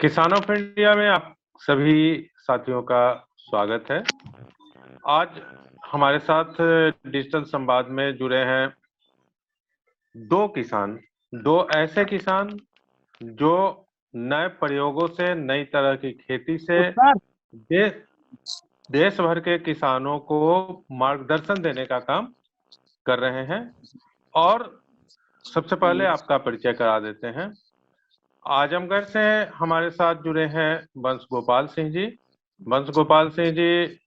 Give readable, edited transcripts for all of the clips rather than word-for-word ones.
किसान of India में आप सभी साथियों का स्वागत है। आज हमारे साथ डिजिटल संवाद में जुड़े हैं दो ऐसे किसान जो नए प्रयोगों से, नई तरह की खेती से दे, देश भर के किसानों को मार्गदर्शन देने का काम कर रहे हैं। और सबसे पहले आपका परिचय करा देते हैं। आजमगढ़ से हमारे साथ जुड़े हैं वंश गोपाल सिंह जी। वंश गोपाल सिंह जी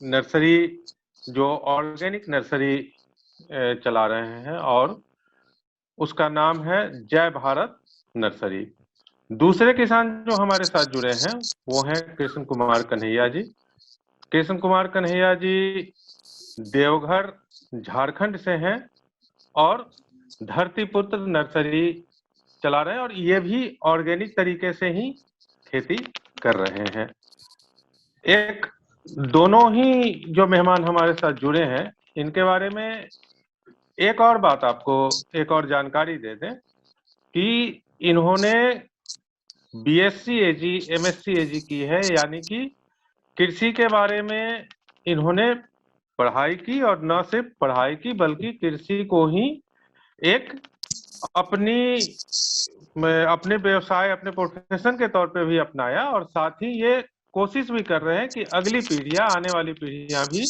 नर्सरी, जो ऑर्गेनिक नर्सरी चला रहे हैं और उसका नाम है जय भारत नर्सरी। दूसरे किसान जो हमारे साथ जुड़े हैं वो हैं कृष्ण कुमार कन्हैया जी। कृष्ण कुमार कन्हैया जी देवघर, झारखंड से हैं और धरतीपुत्र नर्सरी चला रहे हैं और ये भी ऑर्गेनिक तरीके से ही खेती कर रहे हैं। एक दोनों ही जो मेहमान हमारे साथ जुड़े हैं, इनके बारे में एक और बात आपको, एक और जानकारी दे दें कि इन्होंने बीएससी एजी, एमएससी एजी की है, यानी कि कृषि के बारे में इन्होंने पढ़ाई की और न सिर्फ पढ़ाई की बल्कि कृषि को ही एक अपने व्यवसाय, अपने प्रोफेशन के तौर पे भी अपनाया और साथ ही ये कोशिश भी कर रहे हैं कि अगली पीढ़ियां, आने वाली पीढ़ियां भी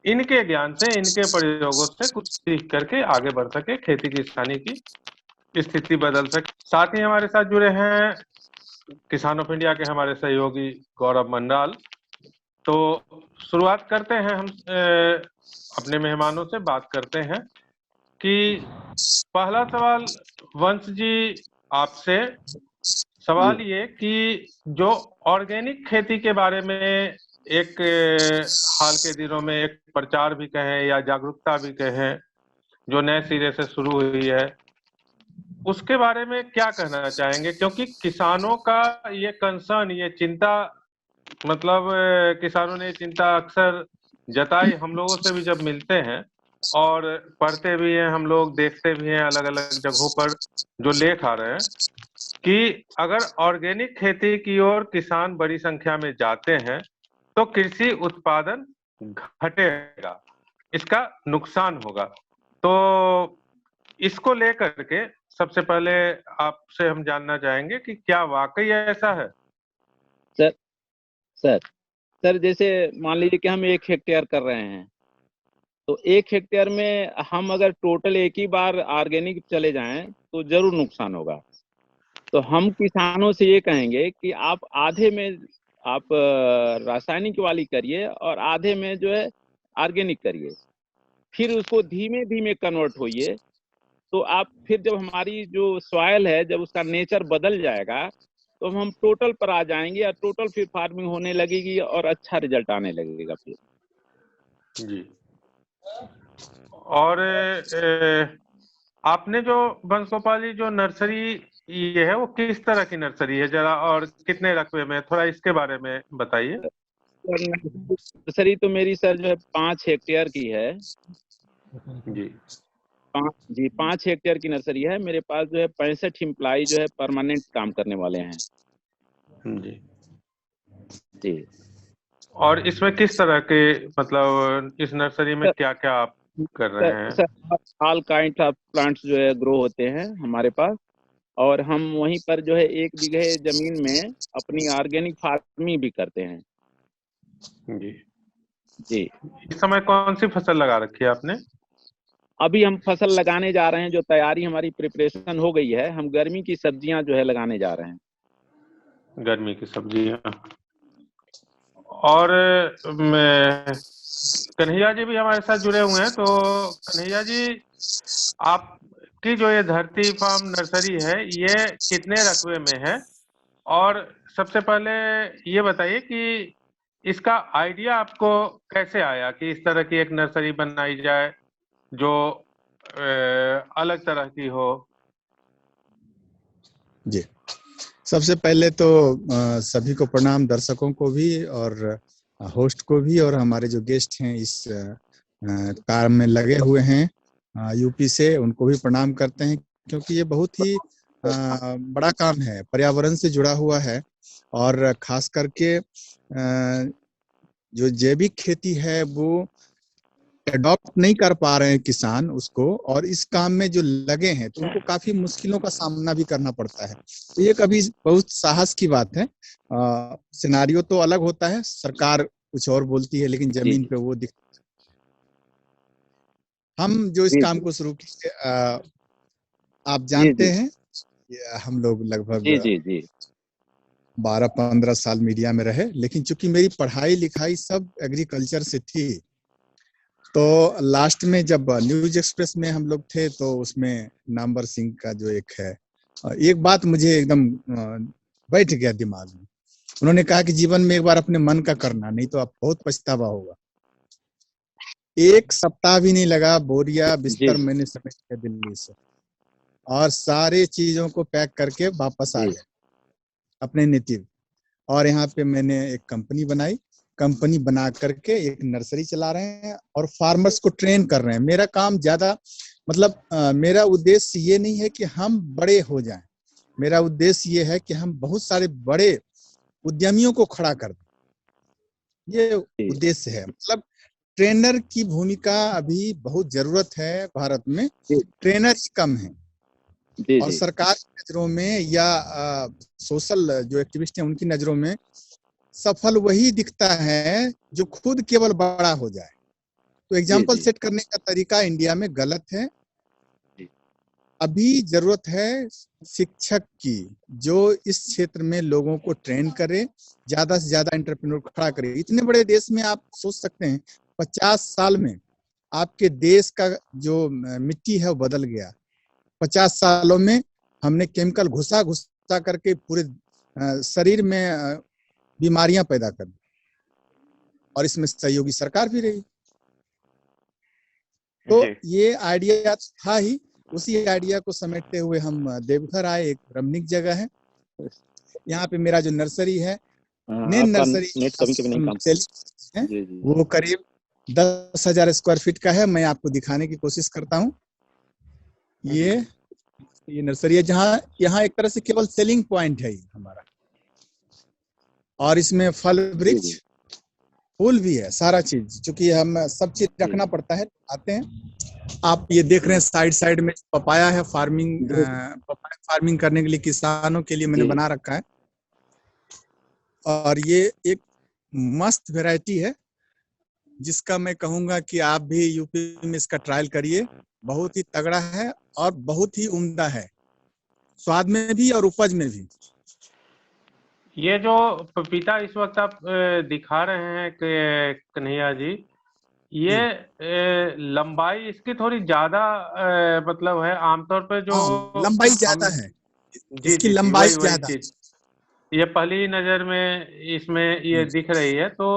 इनके ज्ञान से, इनके प्रयोगों से कुछ सीख करके आगे बढ़ सके, खेती किसानी की स्थिति बदल सके। साथ ही हमारे साथ जुड़े हैं किसान ऑफ इंडिया के हमारे सहयोगी गौरव मंडाल। तो शुरुआत करते हैं, हम अपने मेहमानों से बात करते हैं कि पहला सवाल वंश जी आपसे, सवाल ये कि जो ऑर्गेनिक खेती के बारे में एक हाल के दिनों में एक प्रचार भी कहें या जागरूकता भी कहें जो नए सिरे से शुरू हुई है, उसके बारे में क्या कहना चाहेंगे? क्योंकि किसानों का ये कंसर्न, ये चिंता, मतलब किसानों ने चिंता अक्सर जताई, हम लोगों से भी जब मिलते हैं और पढ़ते भी हैं, हम लोग देखते भी हैं अलग अलग जगहों पर जो लेख आ रहे हैं कि अगर ऑर्गेनिक खेती की ओर किसान बड़ी संख्या में जाते हैं तो कृषि उत्पादन घटेगा, इसका नुकसान होगा। तो इसको लेकर के सबसे पहले आपसे हम जानना चाहेंगे कि क्या वाकई ऐसा है? सर सर सर जैसे मान लीजिए कि हम 1 हेक्टेयर कर रहे हैं, तो 1 हेक्टेयर में हम अगर टोटल एक ही बार ऑर्गेनिक चले जाएं तो जरूर नुकसान होगा। तो हम किसानों से ये कहेंगे कि आप आधे में आप रासायनिक वाली करिए और आधे में जो है ऑर्गेनिक करिए, फिर उसको धीमे धीमे कन्वर्ट होइए। तो आप फिर जब हमारी जो सॉइल है, जब उसका नेचर बदल जाएगा तो हम टोटल पर आ जाएंगे और टोटल फिर फार्मिंग होने लगेगी और अच्छा रिजल्ट आने लगेगा फिर जी। और आपने जो वंश गोपाल जी जो नर्सरी ये है वो किस तरह की नर्सरी है जरा, और कितने रकबे में, थोड़ा इसके बारे में बताइए। नर्सरी तो मेरी सर जो है 5 हेक्टेयर की है जी 5 हेक्टेयर की नर्सरी है। मेरे पास जो है 65 एम्प्लॉय जो है परमानेंट काम करने वाले हैं जी। जी। और इसमें किस तरह के, मतलब इस नर्सरी में क्या क्या आप कर रहे हैं? Sir all kind of plants जो है ग्रो होते हैं हमारे पास, और हम वहीं पर जो है 1 बीघे जमीन में अपनी ऑर्गेनिक फार्मिंग भी करते हैं जी। जी। इस समय कौन सी फसल लगा रखी है आपने? अभी हम फसल लगाने जा रहे हैं, जो तैयारी हमारी प्रिपरेशन हो गई है। हम गर्मी की सब्जियां जो है लगाने जा रहे हैं। गर्मी की सब्जियां। और कन्हैया जी भी हमारे साथ जुड़े हुए हैं। तो कन्हैया जी, आपकी जो ये धरती फार्म नर्सरी है ये कितने रकबे में है? और सबसे पहले ये बताइए कि इसका आइडिया आपको कैसे आया कि इस तरह की एक नर्सरी बनाई जाए जो अलग तरह की हो? जी, सबसे पहले तो सभी को प्रणाम, दर्शकों को भी और होस्ट को भी, और हमारे जो गेस्ट हैं इस काम में लगे हुए हैं यूपी से, उनको भी प्रणाम करते हैं, क्योंकि ये बहुत ही बड़ा काम है, पर्यावरण से जुड़ा हुआ है और खास करके जो जैविक खेती है वो एडॉप्ट नहीं कर पा रहे हैं किसान उसको, और इस काम में जो लगे हैं तो उनको काफी मुश्किलों का सामना भी करना पड़ता है। तो ये कभी बहुत साहस की बात है। सिनारियो तो अलग होता है, सरकार कुछ और बोलती है लेकिन जमीन पे वो दिख। हम जो इस काम को शुरू किए, आप जानते हैं, हम लोग लगभग जी जी जी 12-15 साल मीडिया में रहे, लेकिन चूंकि मेरी पढ़ाई लिखाई सब एग्रीकल्चर से थी, तो लास्ट में जब न्यूज एक्सप्रेस में हम लोग थे तो उसमें नामवर सिंह का जो एक है, एक बात मुझे एकदम बैठ गया दिमाग में। उन्होंने कहा कि जीवन में एक बार अपने मन का करना, नहीं तो आप बहुत पछतावा होगा। एक सप्ताह भी नहीं लगा, बोरिया बिस्तर मैंने समेट लिया दिल्ली से और सारे चीजों को पैक करके वापस आ गए अपने नेटिव। और यहाँ पे मैंने एक कंपनी बनाई, कंपनी बना करके एक नर्सरी चला रहे हैं और फार्मर्स को ट्रेन कर रहे हैं। मेरा काम ज्यादा मतलब मेरा उद्देश्य ये नहीं है कि हम बड़े हो जाएं, मेरा उद्देश्य ये है कि हम बहुत सारे बड़े उद्यमियों को खड़ा कर दें। ये उद्देश्य है। मतलब ट्रेनर की भूमिका अभी बहुत जरूरत है भारत में, ट्रेनर कम है। और सरकार की नजरों में या सोशल जो एक्टिविस्ट हैं उनकी नजरों में सफल वही दिखता है जो खुद केवल बड़ा हो जाए। तो एग्जाम्पल सेट करने का तरीका इंडिया में गलत है। अभी जरूरत है शिक्षक की, जो इस क्षेत्र में लोगों को ट्रेन करे, ज्यादा से ज्यादा एंटरप्रेन्योर खड़ा करे। इतने बड़े देश में आप सोच सकते हैं 50 साल में आपके देश का जो मिट्टी है वो बदल गया। 50 सालों में हमने केमिकल घुसा घुसा करके पूरे शरीर में बीमारियां पैदा कर दी, और इसमें सहयोगी सरकार भी रही। तो ये आइडिया था ही, उसी आइडिया को समेटते हुए हम देवघर आए। एक रमणीक जगह है, यहाँ पे मेरा जो नर्सरी है, नेन नर्सरी है, वो करीब 10,000 स्क्वायर फीट का है। मैं आपको दिखाने की कोशिश करता हूँ। ये नर्सरी है जहाँ यहाँ एक तरह से केवल सेलिंग पॉइंट है हमारा, और इसमें फल वृक्ष फूल भी है, सारा चीज, क्योंकि हम सब चीज रखना पड़ता है। आते हैं, आप ये देख रहे हैं साइड साइड में पपाया है, फार्मिंग करने के लिए किसानों के लिए मैंने बना रखा है। और ये एक मस्त वैरायटी है जिसका मैं कहूंगा कि आप भी यूपी में इसका ट्रायल करिए। बहुत ही तगड़ा है और बहुत ही उम्दा है, स्वाद में भी और उपज में भी। ये जो पपीता इस वक्त आप दिखा रहे हैं कन्हैया जी, ये लंबाई इसकी थोड़ी ज्यादा मतलब है। आमतौर पे जो लंबाई ज्यादा है, इसकी लंबाई ज्यादा। ये पहली नजर में इसमें ये दिख रही है। तो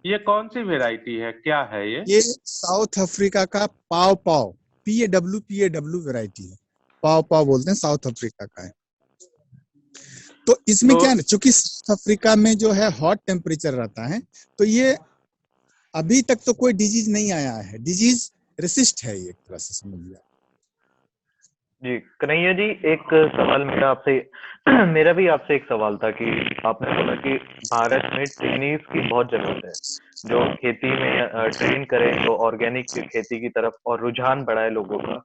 ये कौन सी वैरायटी है, क्या है ये? ये साउथ अफ्रीका का पाव PAW वैरायटी है। पाव बोलते हैं, साउथ अफ्रीका का है। तो इसमें क्या है ना, चूंकि साउथ अफ्रीका में जो है हॉट टेम्परेचर रहता है, तो ये अभी तक तो कोई डिजीज नहीं आया है, डिजीज रेसिस्ट है ये, एक तरह से समझ लिया। जी कन्हैया जी, एक सवाल मेरा भी आपसे एक सवाल था कि आपने बोला कि भारत में ट्रेनीज की बहुत जरूरत है जो खेती में ट्रेन करें, तो ऑर्गेनिक खेती की तरफ और रुझान बढ़ाए लोगों का।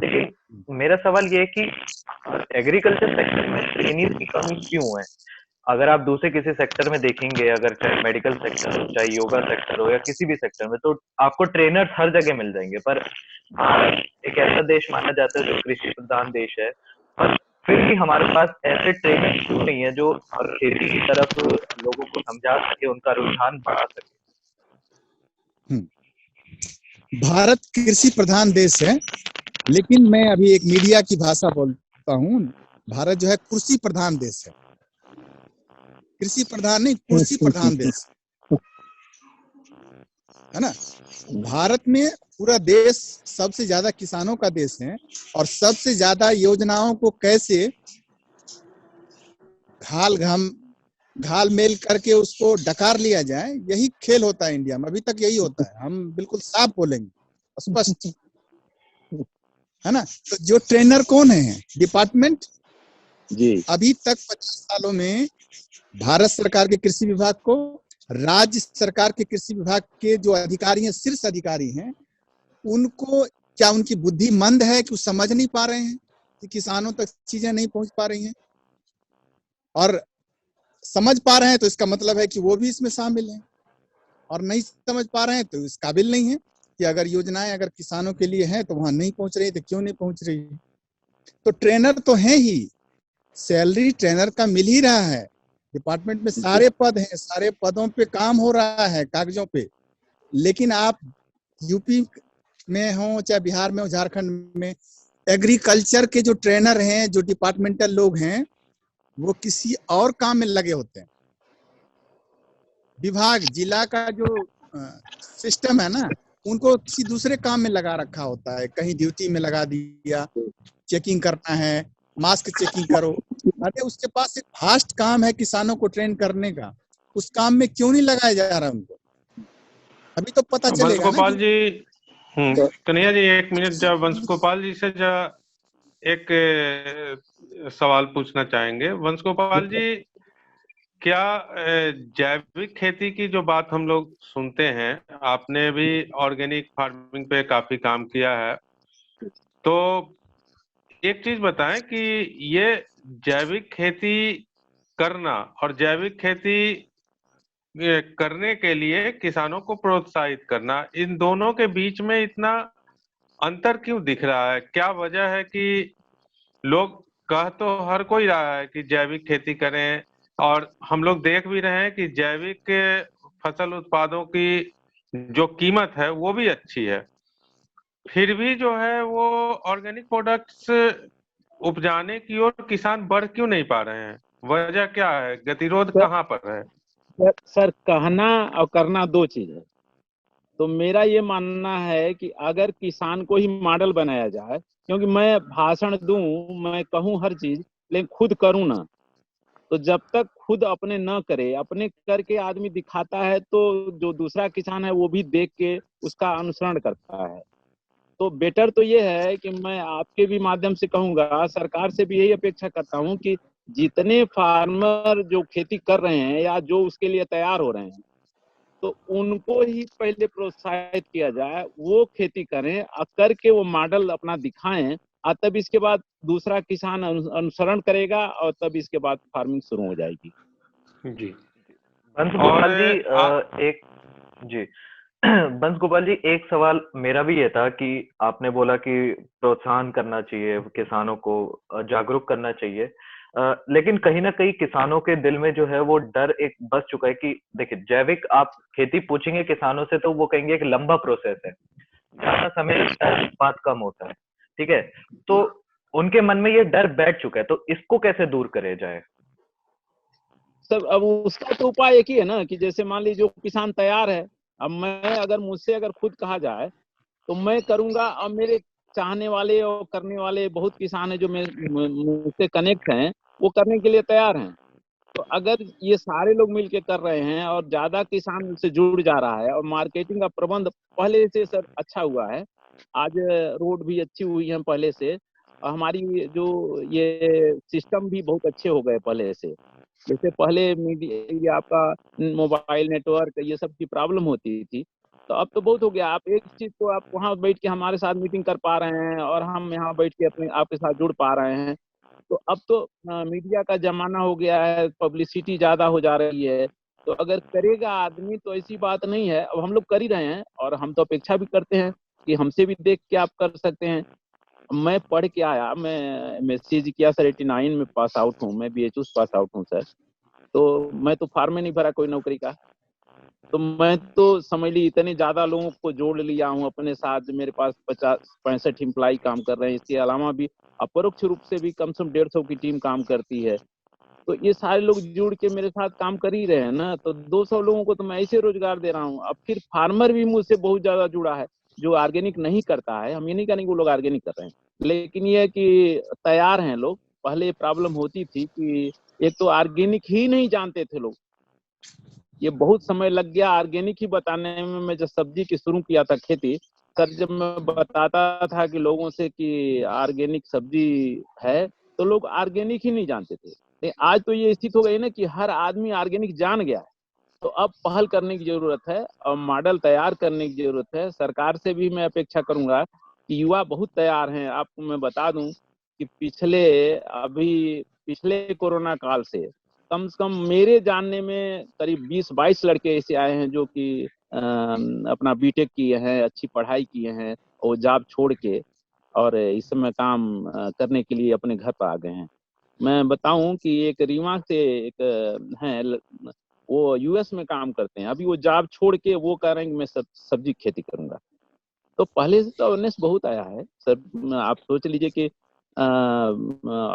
लेकिन मेरा सवाल ये है कि एग्रीकल्चर सेक्टर में ट्रेनीज की कमी क्यों है? अगर आप दूसरे किसी सेक्टर में देखेंगे, अगर चाहे मेडिकल सेक्टर हो, चाहे योगा सेक्टर हो, या किसी भी सेक्टर में, तो आपको ट्रेनर्स हर जगह मिल जाएंगे। पर भारत एक ऐसा देश माना जाता है जो कृषि प्रधान देश है, पर फिर भी हमारे पास ऐसे ट्रेनर्स क्यों नहीं है जो खेती की तरफ लोगों को समझा सके, उनका रुझान बढ़ा सके? भारत कृषि प्रधान देश है, लेकिन मैं अभी एक मीडिया की भाषा बोलता हूँ। भारत जो है कृषि प्रधान देश है, कृषि प्रधान नहीं, कृषि प्रधान देश है ना। भारत में पूरा देश सबसे ज्यादा किसानों का देश है, और सबसे ज्यादा योजनाओं को कैसे घाल मेल करके उसको डकार लिया जाए, यही खेल होता है इंडिया में। अभी तक यही होता है, हम बिल्कुल साफ बोलेंगे, स्पष्ट, है ना। तो जो ट्रेनर कौन है? डिपार्टमेंट जी अभी तक 50 सालों में भारत सरकार के कृषि विभाग को, राज्य सरकार के कृषि विभाग के जो अधिकारी हैं, शीर्ष अधिकारी हैं, उनको क्या उनकी बुद्धि मंद है कि वो समझ नहीं पा रहे हैं कि किसानों तक चीजें नहीं पहुंच पा रही हैं? और समझ पा रहे हैं तो इसका मतलब है कि वो भी इसमें शामिल हैं, और नहीं समझ पा रहे हैं तो इस काबिल नहीं है कि अगर योजनाएं अगर किसानों के लिए हैं तो वहां नहीं पहुंच रही, तो क्यों नहीं पहुंच रही? तो ट्रेनर तो है ही, सैलरी ट्रेनर का मिल ही रहा है, डिपार्टमेंट में सारे पद हैं, सारे पदों पे काम हो रहा है कागजों पे, लेकिन आप यूपी में हो चाहे बिहार में हो, झारखंड में, एग्रीकल्चर के जो ट्रेनर हैं, जो डिपार्टमेंटल लोग हैं, वो किसी और काम में लगे होते हैं। विभाग जिला का जो सिस्टम है ना, उनको किसी दूसरे काम में लगा रखा होता है, कहीं ड्यूटी में लगा दिया, चेकिंग करना है, मास्क चेकिंग करो। अरे उसके पास एक फास्ट काम है किसानों को ट्रेन करने का, उस काम में क्यों नहीं लगाया जा रहा उनको? अभी तो पता चलेगा ना। वंशगोपाल जी, कन्हैया जी, एक मिनट, जब वंशगोपाल जी से एक सवाल पूछना चाहेंगे। वंशगोपाल जी, क्या जैविक खेती की जो बात हम लोग सुनते हैं, आपने भी ऑर्गेनिक फार्मिंग पे काफी काम किया है, तो एक चीज बताएं कि ये जैविक खेती करना और जैविक खेती करने के लिए किसानों को प्रोत्साहित करना, इन दोनों के बीच में इतना अंतर क्यों दिख रहा है? क्या वजह है कि लोग कह तो हर कोई रहा है कि जैविक खेती करें, और हम लोग देख भी रहे हैं कि जैविक फसल उत्पादों की जो कीमत है वो भी अच्छी है, फिर भी जो है वो ऑर्गेनिक प्रोडक्ट्स उपजाने की ओर किसान बढ़ क्यों नहीं पा रहे हैं? वजह क्या है? गतिरोध कहाँ पर है? सर, कहना और करना दो चीज है। तो मेरा ये मानना है कि अगर किसान को ही मॉडल बनाया जाए, क्योंकि मैं भाषण दूं, मैं कहूं हर चीज, लेकिन खुद करूं ना, तो जब तक खुद अपने न करे, अपने करके आदमी दिखाता है तो जो दूसरा किसान है वो भी देख के उसका अनुसरण करता है। तो बेटर तो ये है कि मैं आपके भी माध्यम से कहूंगा, सरकार से भी यही अपेक्षा करता हूं कि जितने फार्मर जो खेती कर रहे हैं या जो उसके लिए तैयार हो रहे हैं, तो उनको ही पहले प्रोत्साहित किया जाए, वो खेती करें, करके वो मॉडल अपना दिखाएं, और तब इसके बाद दूसरा किसान अनुसरण करेगा, और तब इसके बाद फार्मिंग शुरू हो जाएगी। जी। वंशगोपाल जी, एक जी वंशगोपाल जी, एक सवाल मेरा भी ये था कि आपने बोला कि प्रोत्साहन करना चाहिए, किसानों को जागरूक करना चाहिए, लेकिन कहीं ना कहीं किसानों के दिल में जो है वो डर एक बस चुका है कि देखिए, जैविक आप खेती पूछेंगे किसानों से तो वो कहेंगे एक लंबा प्रोसेस है, ज्यादा समय लगता है, उत्पाद कम होता है, ठीक है, तो उनके मन में ये डर बैठ चुका है, तो इसको कैसे दूर करे जाए? सब अब उसका तो उपाय एक ही है ना, कि जैसे मान लीजिए जो किसान तैयार है, अब मैं अगर मुझसे अगर खुद कहा जाए तो मैं करूंगा, और मेरे चाहने वाले और करने वाले बहुत किसान हैं जो मुझसे कनेक्ट हैं, वो करने के लिए तैयार हैं। तो अगर ये सारे लोग मिलके कर रहे हैं और ज्यादा किसान उससे जुड़ जा रहा है, और मार्केटिंग का प्रबंध पहले से सर अच्छा हुआ है, आज रोड भी अच्छी हुई है पहले से, और हमारी जो ये सिस्टम भी बहुत अच्छे हो गए पहले से। जैसे पहले मीडिया आपका मोबाइल नेटवर्क ये सब की प्रॉब्लम होती थी, तो अब तो बहुत हो गया। आप एक चीज को आप वहाँ बैठ के हमारे साथ मीटिंग कर पा रहे हैं, और हम यहाँ बैठ के अपने आपके साथ जुड़ पा रहे हैं। तो अब तो मीडिया का जमाना हो गया है, पब्लिसिटी ज्यादा हो जा रही है, तो अगर करेगा आदमी तो ऐसी बात नहीं है। अब हम लोग कर ही रहे हैं, और हम तो अपेक्षा भी करते हैं कि हमसे भी देख के आप कर सकते हैं। मैं पढ़ के आया, मैं एमएससी किया सर, 89 में पास आउट हूँ, मैं बीएचयू पास आउट हूँ सर। तो मैं तो फार्म में नहीं भरा कोई नौकरी का, तो मैं तो समझ ली इतने ज्यादा लोगों को जोड़ लिया हूँ अपने साथ। मेरे पास 50-65 एम्प्लॉय काम कर रहे हैं, इसके अलावा भी अपरोक्ष रूप से भी कम से कम 150 की टीम काम करती है। तो ये सारे लोग जुड़ के मेरे साथ काम कर ही रहे हैं ना, तो 200 लोगों को तो मैं ऐसे रोजगार दे रहा हूँ। अब फिर फार्मर भी मुझसे बहुत ज्यादा जुड़ा है, जो ऑर्गेनिक नहीं करता है। हम ये नहीं कहेंगे वो लोग ऑर्गेनिक कर रहे हैं, लेकिन ये कि तैयार हैं लोग। पहले प्रॉब्लम होती थी कि एक तो ऑर्गेनिक ही नहीं जानते थे लोग, ये बहुत समय लग गया ऑर्गेनिक ही बताने में। मैं जब सब्जी की शुरू किया था खेती सर, जब मैं बताता था कि लोगों से कि ऑर्गेनिक सब्जी है, तो लोग ऑर्गेनिक ही नहीं जानते थे। लेकिन आज तो ये स्थिति हो गई ना कि हर आदमी ऑर्गेनिक जान गया है। तो अब पहल करने की जरूरत है और मॉडल तैयार करने की जरूरत है। सरकार से भी मैं अपेक्षा करूंगा कि युवा बहुत तैयार हैं। आपको मैं बता दूं कि पिछले कोरोना काल से कम मेरे जानने में करीब 20-22 लड़के ऐसे आए हैं जो कि अपना बीटेक किए हैं, अच्छी पढ़ाई किए हैं और जॉब छोड़ के और इस समय काम करने के लिए अपने घर पर आ गए हैं। मैं बताऊं कि एक रीवा से एक हैं, वो यूएस में काम करते हैं। अभी वो जॉब छोड़ के वो कह रहे हैं कि मैं सब्जी खेती करूंगा। तो पहले से तो अवेयरनेस बहुत आया है सर। आप सोच लीजिए कि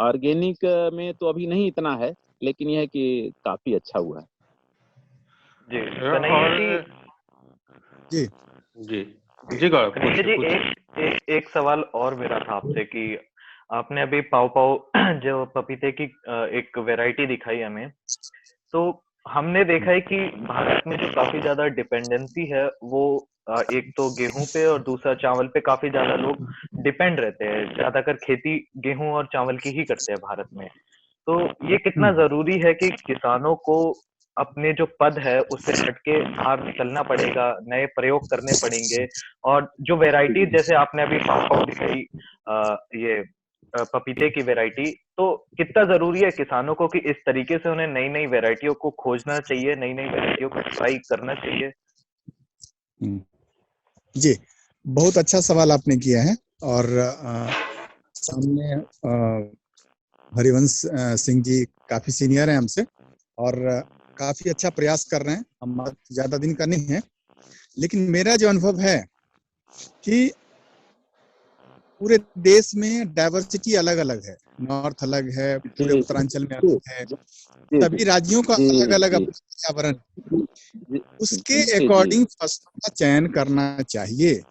ऑर्गेनिक में तो अभी नहीं इतना है, लेकिन यह है कि काफी अच्छा हुआ है। जी कन्हैया जी जी जी जी गौरव, कन्हैया जी, एक सवाल और मेरा था आपसे कि आपने अभी पाव पाव जो पपीते की एक वैरायटी दिखाई हमें, तो हमने देखा है कि भारत में जो काफी ज्यादा डिपेंडेंसी है वो एक तो गेहूं पे और दूसरा चावल पे काफी ज्यादा लोग डिपेंड रहते हैं। ज्यादातर खेती गेहूं और चावल की ही करते हैं भारत में। तो ये कितना जरूरी है कि किसानों को अपने जो पद है उससे हटके बाहर निकलना पड़ेगा, नए प्रयोग करने पड़ेंगे, और जो वैरायटी जैसे आपने अभी पाव दिखाई ये पपीते की वैरायटी, तो कितना जरूरी है किसानों को कि इस तरीके से उन्हें नई नई वैरायटियों को खोजना चाहिए, नई नई वैरायटियों को ट्राई करना चाहिए? जी, बहुत अच्छा सवाल आपने किया है। और सामने हरिवंश सिंह जी काफी सीनियर हैं हमसे और काफी अच्छा प्रयास कर रहे हैं। हम ज्यादा दिन का नहीं है, लेकिन मेरा जो अनुभव है कि पूरे देश में डाइवर्सिटी अलग अलग है। नॉर्थ अलग है, पूरे उत्तरांचल में अलग है, सभी राज्यों का अलग अलग पर्यावरण, उसके अकॉर्डिंग फसलों का चयन करना चाहिए।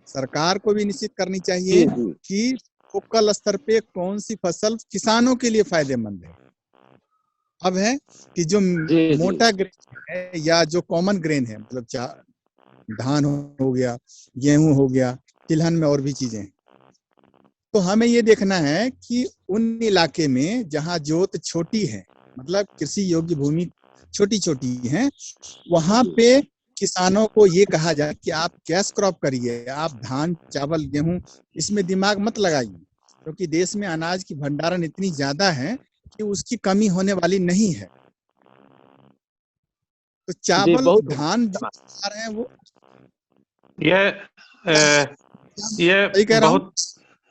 सरकार को भी निश्चित करनी चाहिए कि लोकल स्तर पे कौन सी फसल किसानों के लिए फायदेमंद है। अब है कि जो मोटा ग्रेन है या जो कॉमन ग्रेन है, मतलब धान हो गया, गेहूं हो गया, तिलहन में और भी चीजें, तो हमें ये देखना है कि उन इलाके में जहाँ जोत छोटी है, मतलब कृषि योग्य भूमि छोटी छोटी है, वहां पे किसानों को ये कहा जाए कि आप कैश क्रॉप करिए, आप धान चावल गेहूं इसमें दिमाग मत लगाइए, क्योंकि देश में अनाज की भंडारण इतनी ज्यादा है कि उसकी कमी होने वाली नहीं है। तो चावल धान जो आ रहे हैं वो ये बहुत,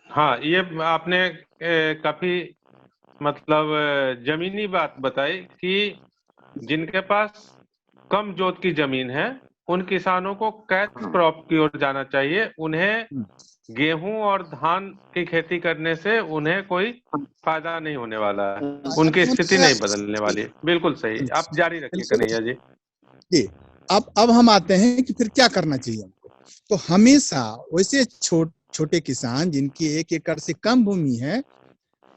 हाँ, ये आपने काफी मतलब जमीनी बात बताई कि जिनके पास कम जोत की जमीन है उन किसानों को कैश क्रॉप की ओर जाना चाहिए। उन्हें गेहूं और धान की खेती करने से उन्हें कोई फायदा नहीं होने वाला है, उनकी स्थिति नहीं बदलने वाली है। बिल्कुल सही, आप जारी रखिए कन्हैया जी। जी, अब हम आते हैं कि फिर क्या करना चाहिए हमको। तो हमेशा वैसे छोटे किसान जिनकी 1 एकड़ से कम भूमि है,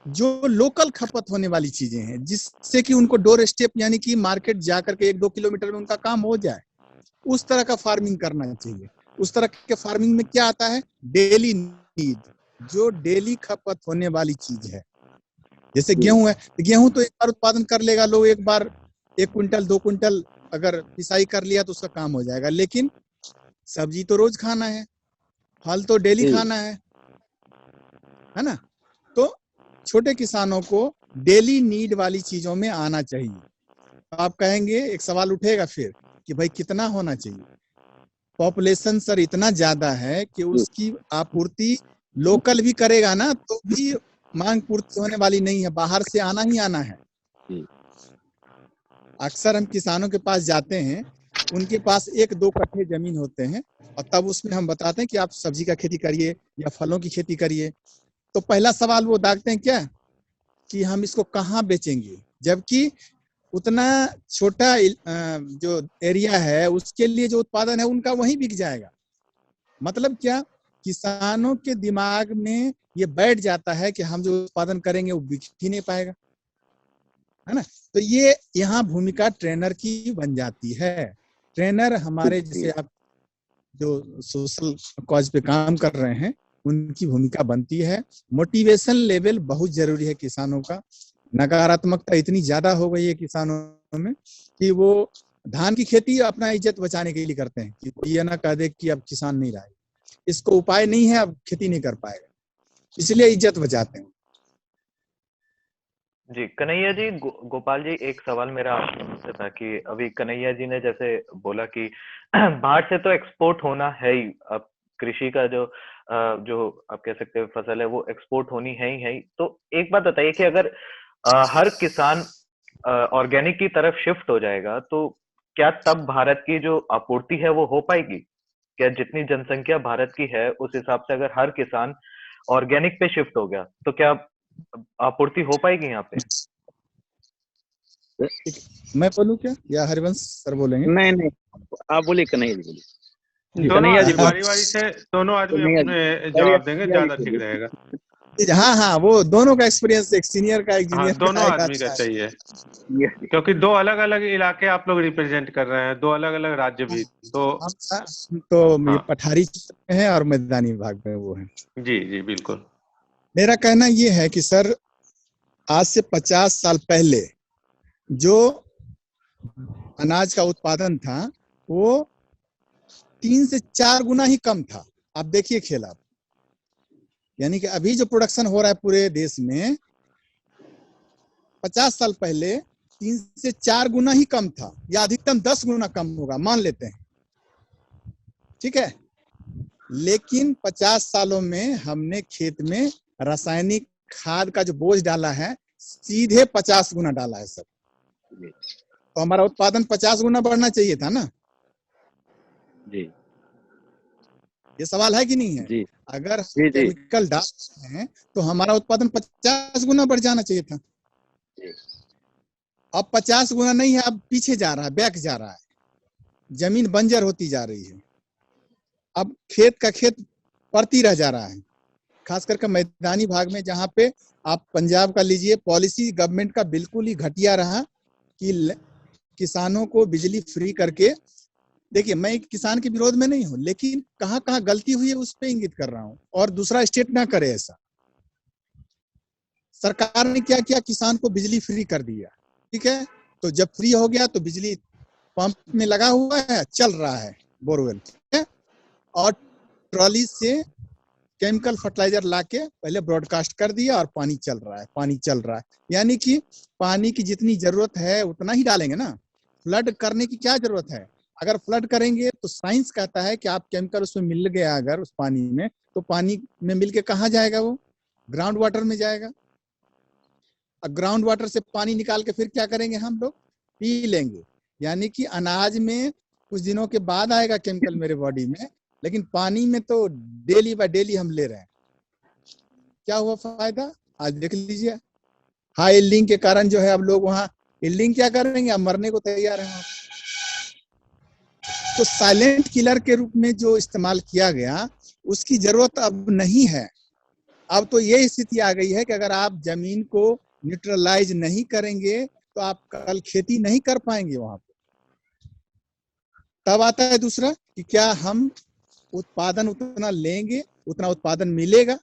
जो लोकल खपत होने वाली चीजें हैं, जिससे कि उनको डोर स्टेप यानी कि मार्केट जाकर के 1-2 किलोमीटर में उनका काम हो जाए, उस तरह का फार्मिंग करना चाहिए। उस तरह के फार्मिंग में क्या आता है, डेली नीड, जो डेली खपत होने वाली चीज है। जैसे गेहूं है, तो गेहूं तो एक बार उत्पादन कर लेगा लोग, एक बार 1 क्विंटल 2 क्विंटल अगर पिसाई कर लिया तो उसका काम हो जाएगा। लेकिन सब्जी तो रोज खाना है, फल तो डेली खाना है ना। तो छोटे किसानों को डेली नीड वाली चीजों में आना चाहिए। तो आप कहेंगे, एक सवाल उठेगा फिर कि भाई कितना होना चाहिए। पॉपुलेशन सर इतना ज्यादा है कि उसकी आपूर्ति लोकल भी करेगा ना तो भी मांग पूर्ति होने वाली नहीं है, बाहर से आना ही आना है। अक्सर हम किसानों के पास जाते हैं, उनके पास 1-2 कट्ठे जमीन होते हैं और तब उसमें हम बताते हैं कि आप सब्जी का खेती करिए या फलों की खेती करिए। तो पहला सवाल वो दागते हैं क्या कि हम इसको कहाँ बेचेंगे, जबकि उतना छोटा जो एरिया है उसके लिए जो उत्पादन है उनका वहीं बिक जाएगा। मतलब क्या, किसानों के दिमाग में ये बैठ जाता है कि हम जो उत्पादन करेंगे वो बिक ही नहीं पाएगा, है ना। तो ये यहाँ भूमिका ट्रेनर की बन जाती है। ट्रेनर हमारे, जैसे आप जो सोशल कॉज पे काम कर रहे हैं, उनकी भूमिका बनती है। मोटिवेशन लेवल बहुत जरूरी है किसानों का। नकारात्मकता इतनी ज्यादा हो गई है किसानों में कि वो धान की खेती अपना इज्जत बचाने के लिए करते हैं कि कोई ये ना कह दे कि अब किसान नहीं रहा है, इसको उपाय नहीं है, अब खेती नहीं कर पाएगा, इसलिए इज्जत बचाते हैं। जी कन्हैया जी, गोपाल जी, एक सवाल मेरा आपसे था कि अभी कन्हैया जी ने जैसे बोला कि बाहर से तो एक्सपोर्ट होना है ही, अब कृषि का जो आप कह सकते हैं फसल है वो एक्सपोर्ट होनी है ही। तो एक बात बताइए कि अगर हर किसान ऑर्गेनिक की तरफ शिफ्ट हो जाएगा तो क्या तब भारत की जो आपूर्ति है वो हो पाएगी? क्या जितनी जनसंख्या भारत की है उस हिसाब से अगर हर किसान ऑर्गेनिक पे शिफ्ट हो गया तो क्या आपूर्ति हो पाएगी यहाँ पे? मैं बोलूं क्या या हरिवंश सर बोलेंगे? नहीं नहीं, आप बोलिए कन्हैया जी, बोलिए। दोनों कन्हैया जी आदमी बारी बारी से दोनों आदमी कन्हैया अपने जवाब देंगे, ज्यादा ठीक रहेगा। हाँ हाँ, वो दोनों का एक्सपीरियंस, एक सीनियर का, एक हाँ, जूनियर दोनों का, आदमी का अच्छा चाहिए, जी। क्योंकि दो अलग अलग इलाके आप लोग रिप्रेजेंट कर रहे हैं, दो अलग अलग राज्य भी, तो हम तो ये हाँ पठारी क्षेत्र में है और मैदानी भाग में वो है। जी जी बिल्कुल। मेरा कहना ये है कि सर, आज से 50 साल पहले जो अनाज का उत्पादन था वो 3 से 4 गुना ही कम था। आप देखिए खेल आप, यानी कि अभी जो प्रोडक्शन हो रहा है पूरे देश में, 50 साल पहले 3 से 4 गुना ही कम था, या अधिकतम 10 गुना कम होगा, मान लेते हैं, ठीक है। लेकिन 50 सालों में हमने खेत में रासायनिक खाद का जो बोझ डाला है, सीधे 50 गुना डाला है सर। तो हमारा उत्पादन 50 गुना बढ़ना चाहिए था ना जी। ये सवाल है कि नहीं है? जी अगर हम जी जी केमिकल डालते हैं तो हमारा उत्पादन 50 गुना बढ़ जाना चाहिए था। अब 50 गुना नहीं है, अब पीछे जा रहा है, बैक जा रहा है, जमीन बंजर होती जा रही है। अब खेत का खेत पड़ती रह जा रहा है, खास करके मैदानी भाग में, जहाँ पे आप पंजाब का लीजिए, पॉलिसी गवर्नमेंट का बिल्कुल ही घटिया रहा कि किसानों को बिजली फ्री करके, देखिए मैं किसान के विरोध में नहीं हूं, लेकिन कहाँ कहाँ गलती हुई है उस पे इंगित कर रहा हूं, और दूसरा स्टेट ना करे ऐसा। सरकार ने क्या किया, किसान को बिजली फ्री कर दिया, ठीक है। तो जब फ्री हो गया तो बिजली पंप में लगा हुआ है, चल रहा है बोरवेल, ठीक है, और ट्रॉली से केमिकल फर्टिलाइजर लाके पहले ब्रॉडकास्ट कर दिया और पानी चल रहा है, पानी चल रहा है। यानी कि पानी की जितनी जरूरत है उतना ही डालेंगे ना, फ्लड करने की क्या जरूरत है? अगर फ्लड करेंगे तो साइंस कहता है कि आप केमिकल उसमें मिल गया अगर उस पानी में, तो पानी में मिल के कहाँ जाएगा? वो ग्राउंड वाटर में जाएगा। ग्राउंड वाटर से पानी निकाल के फिर क्या करेंगे? हम लोग पी लेंगे। यानी कि अनाज में कुछ दिनों के बाद आएगा केमिकल मेरे बॉडी में, लेकिन पानी में तो डेली बाय डेली हम ले रहे हैं। क्या हुआ फायदा? आज देख लीजिए, हाई इल्डिंग के कारण जो है अब लोग वहां इल्डिंग क्या करेंगे, अब मरने को तैयार हैं। तो साइलेंट किलर के रूप में जो इस्तेमाल किया गया उसकी जरूरत अब नहीं है। अब तो ये स्थिति आ गई है कि अगर आप जमीन को न्यूट्रलाइज नहीं करेंगे तो आप कल खेती नहीं कर पाएंगे वहां पे। तब आता है दूसरा कि क्या हम उत्पादन उतना लेंगे, उतना उत्पादन मिलेगा?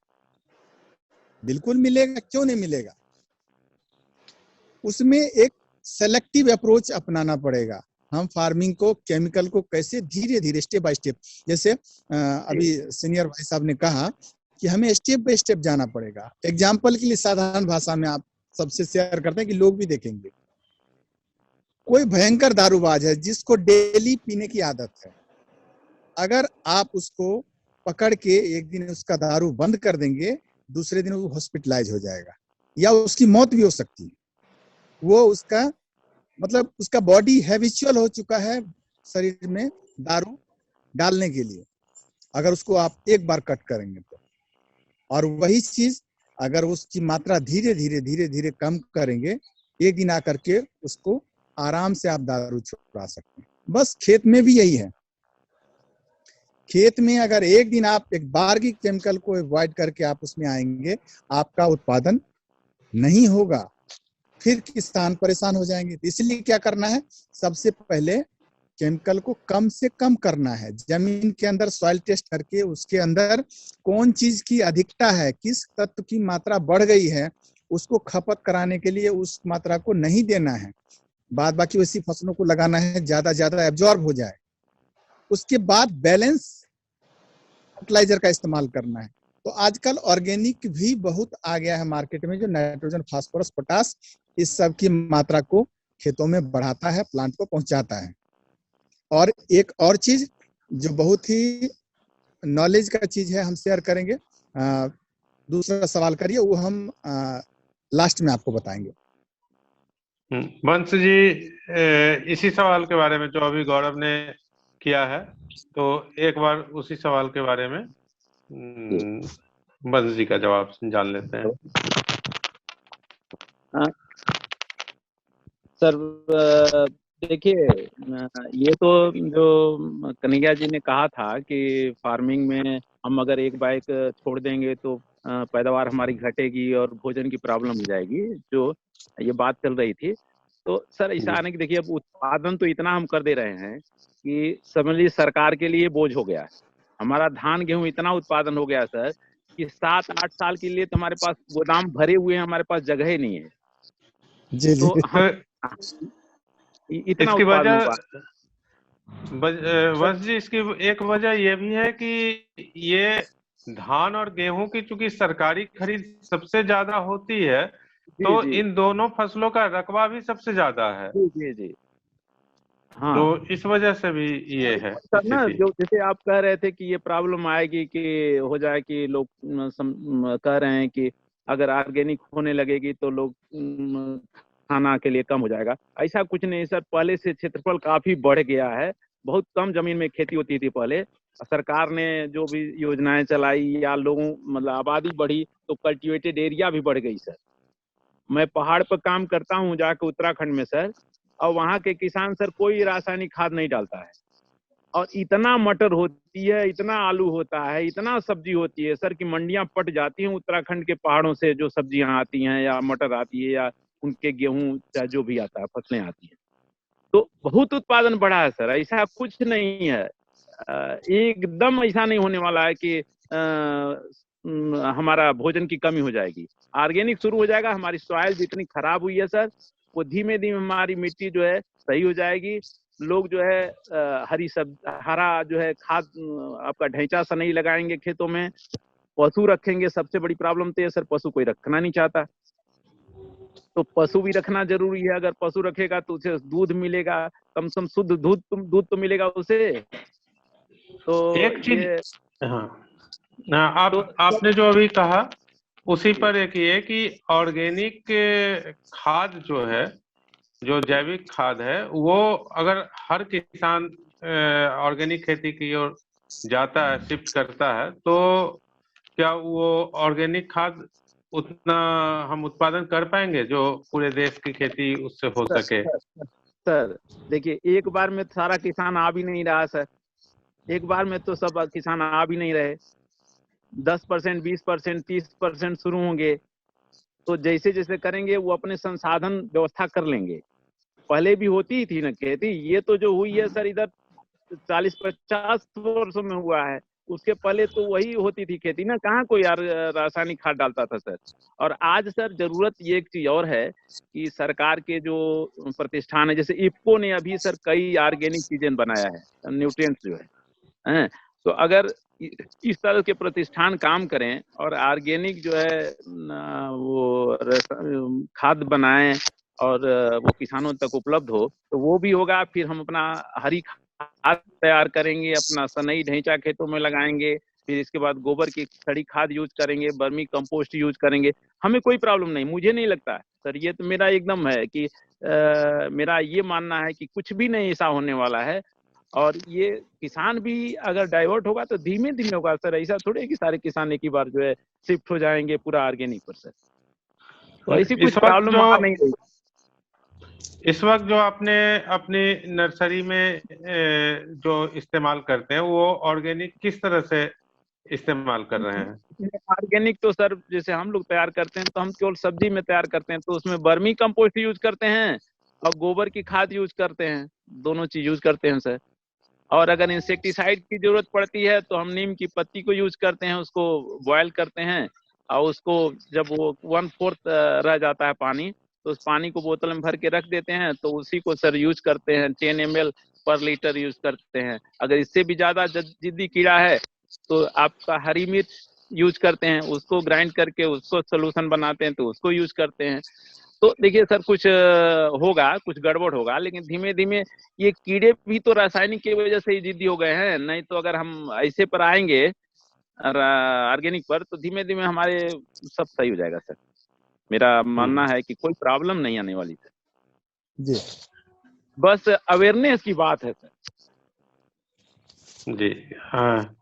बिल्कुल मिलेगा, क्यों नहीं मिलेगा? उसमें एक सेलेक्टिव अप्रोच अपनाना पड़ेगा। हम फार्मिंग को, केमिकल को कैसे धीरे धीरे, स्टेप बाय स्टेप, जैसे अभी सीनियर भाई साहब ने कहा कि हमें स्टेप बाय स्टेप जाना पड़ेगा। एग्जाम्पल के लिए साधारण भाषा में आप सबसे शेयर करते हैं कि लोग भी देखेंगे। कोई भयंकर दारूबाज है जिसको डेली पीने की आदत है, अगर आप उसको पकड़ के एक दिन उसका दारू बंद कर देंगे, दूसरे दिन वो हॉस्पिटलाइज हो जाएगा या उसकी मौत भी हो सकती है। वो उसका मतलब उसका बॉडी हैबिचुअल हो चुका है शरीर में दारू डालने के लिए, अगर उसको आप एक बार कट करेंगे तो। और वही चीज अगर उसकी मात्रा धीरे धीरे धीरे धीरे कम करेंगे, एक दिन आकर के उसको आराम से आप दारू छुड़ा सकते हैं। बस खेत में भी यही है। खेत में अगर एक दिन आप एक बार की केमिकल को अवॉइड करके आप उसमें आएंगे, आपका उत्पादन नहीं होगा, फिर किसान परेशान हो जाएंगे। तो इसलिए क्या करना है, सबसे पहले केमिकल को कम से कम करना है। जमीन के अंदर सॉइल टेस्ट करके उसके अंदर कौन चीज की अधिकता है, किस तत्व की मात्रा बढ़ गई है, उसको खपत कराने के लिए उस मात्रा को नहीं देना है। बाद बाकी उसी फसलों को लगाना है, ज्यादा एब्जॉर्ब हो जाए। उसके बाद बैलेंस फर्टिलाइजर का इस्तेमाल करना है। तो आजकल ऑर्गेनिक भी बहुत आ गया है मार्केट में, जो नाइट्रोजन, फास्फोरस, पोटास इस सब की मात्रा को खेतों में बढ़ाता है, प्लांट को पहुंचाता है। और एक और चीज जो बहुत ही नॉलेज का चीज है, हम शेयर करेंगे। दूसरा सवाल करिए, वो हम लास्ट में आपको बताएंगे। वंश जी, इसी सवाल के बारे में जो अभी गौरव ने किया है, तो एक बार उसी सवाल के बारे में वंश जी का जवाब जान लेते हैं। सर देखिए, ये तो जो कन्हैया जी ने कहा था कि फार्मिंग में हम अगर एक बाइक छोड़ देंगे तो पैदावार हमारी घटेगी और भोजन की प्रॉब्लम हो जाएगी, जो ये बात चल रही थी। तो सर ऐसा आने की देखिए, अब उत्पादन तो इतना हम कर दे रहे हैं कि समझ लीजिए सरकार के लिए बोझ हो गया। हमारा धान गेहूं इतना उत्पादन हो गया सर कि 7-8 साल के लिए तो हमारे पास गोदाम भरे हुए हैं, हमारे पास जगह ही नहीं है। जी तो इतना इसकी उत्पादन वजह, होगा। वंश जी, इसकी एक वजह ये भी है कि ये धान और गेहूं की चूंकि सरकारी खरीद सबसे ज्यादा होती है, तो जी। इन दोनों फसलों का रकबा भी सबसे ज्यादा है। जी हाँ। तो इस वजह से भी ये है सर ना, स्थिति। जो जैसे आप कह रहे थे कि ये प्रॉब्लम आएगी कि हो जाए कि लोग कह रहे हैं कि अगर ऑर्गेनिक होने लगेगी तो लोग खाना के लिए कम हो जाएगा। ऐसा कुछ नहीं सर, पहले से क्षेत्रफल काफी बढ़ गया है। बहुत कम जमीन में खेती होती थी पहले। सरकार ने जो भी योजनाएं चलाई या लोगों मतलब आबादी बढ़ी तो कल्टीवेटेड एरिया भी बढ़ गई सर। मैं पहाड़ पर काम करता हूँ जाकर उत्तराखंड में सर, और वहाँ के किसान सर कोई रासायनिक खाद नहीं डालता है, और इतना मटर होती है, इतना आलू होता है, इतना सब्जी होती है सर कि मंडियां पट जाती हैं उत्तराखंड के पहाड़ों से जो सब्जियां आती हैं या मटर आती है या उनके गेहूं चाहे जो भी आता है, फसलें आती हैं। तो बहुत उत्पादन बढ़ा है सर, ऐसा कुछ नहीं है। एकदम ऐसा नहीं होने वाला है कि हमारा भोजन की कमी हो जाएगी। ऑर्गेनिक शुरू हो जाएगा, हमारी सॉइल जितनी खराब हुई है सर, वो धीमे धीमे हमारी मिट्टी जो है सही हो जाएगी। लोग जो है हरा जो है खाद आपका ढैंचा सा नहीं लगाएंगे खेतों में। पशु रखेंगे, सबसे बड़ी प्रॉब्लम तो है सर, पशु कोई रखना नहीं चाहता। तो पशु भी रखना जरूरी है। अगर पशु रखेगा तो उसे दूध मिलेगा, कम से कम शुद्ध दूध तो मिलेगा उसे। तो एक चीज, आपने जो अभी कहा उसी पर एक ये कि ऑर्गेनिक खाद जो है, जो जैविक खाद है, वो अगर हर किसान ऑर्गेनिक खेती की ओर जाता है, शिफ्ट करता है, तो क्या वो ऑर्गेनिक खाद उतना हम उत्पादन कर पाएंगे जो पूरे देश की खेती उससे हो सके? सर देखिए, एक बार में सारा किसान आ भी नहीं रहा सर। एक बार में तो सब किसान आ भी नहीं रहे। 10%, 20%, 30% शुरू होंगे। तो जैसे जैसे करेंगे वो अपने संसाधन व्यवस्था कर लेंगे। पहले भी होती थी ना खेती, ये तो जो हुई है सर इधर 40-50 वर्षों में हुआ है। उसके पहले तो वही होती थी खेती ना, कहाँ कोई रासायनिक खाद डालता था सर। और आज सर जरूरत ये एक चीज और है कि सरकार के जो प्रतिष्ठान है, जैसे इफ्को ने अभी सर कई ऑर्गेनिक चीजें बनाया है, न्यूट्रिएंट्स जो है। तो अगर इस तरह के प्रतिष्ठान काम करें और ऑर्गेनिक जो है वो खाद बनाएं और वो किसानों तक उपलब्ध हो, तो वो भी होगा। फिर हम अपना हरी खाद तैयार करेंगे, अपना सनई ढैंचा खेतों में लगाएंगे, फिर इसके बाद गोबर की सड़ी खाद यूज करेंगे, वर्मी कंपोस्ट यूज करेंगे। हमें कोई प्रॉब्लम नहीं, मुझे नहीं लगता है सर, ये तो मेरा एकदम है कि मेरा ये मानना है कि कुछ भी नहीं ऐसा होने वाला है। और ये किसान भी अगर डाइवर्ट होगा तो धीमे धीमे होगा सर। ऐसा थोड़े कि सारे किसान एक ही बार जो है शिफ्ट हो जाएंगे पूरा ऑर्गेनिक पर सर। तो ऐसी कुछ प्रॉब्लम आ नहीं रही। इस वक्त जो आपने अपनी नर्सरी में जो इस्तेमाल करते हैं, वो ऑर्गेनिक किस तरह से इस्तेमाल कर रहे हैं? ऑर्गेनिक तो सर जैसे हम लोग तैयार करते हैं तो हम केवल सब्जी में तैयार करते हैं, तो उसमें वर्मी कंपोस्ट यूज करते हैं और गोबर की खाद यूज करते हैं, दोनों चीज यूज करते हैं सर। और अगर इंसेक्टिसाइड की जरूरत पड़ती है तो हम नीम की पत्ती को यूज करते हैं, उसको बॉयल करते हैं और उसको जब वो 1/4 रह जाता है पानी, तो उस पानी को बोतल में भर के रख देते हैं, तो उसी को सर यूज करते हैं, 10 ml पर लीटर यूज करते हैं। अगर इससे भी ज्यादा जिद्दी कीड़ा है तो आपका हरी मिर्च यूज करते हैं, उसको ग्राइंड करके उसको सोल्यूशन बनाते हैं, तो उसको यूज करते हैं। तो देखिए सर कुछ होगा, कुछ गड़बड़ होगा, लेकिन धीमे धीमे ये कीड़े भी तो रासायनिक की वजह से ही जिद्दी हो गए हैं। नहीं तो अगर हम ऐसे पर आएंगे ऑर्गेनिक पर, तो धीमे धीमे हमारे सब सही हो जाएगा सर। मेरा मानना है कि कोई प्रॉब्लम नहीं आने वाली सर, जी बस अवेयरनेस की बात है सर। जी हाँ,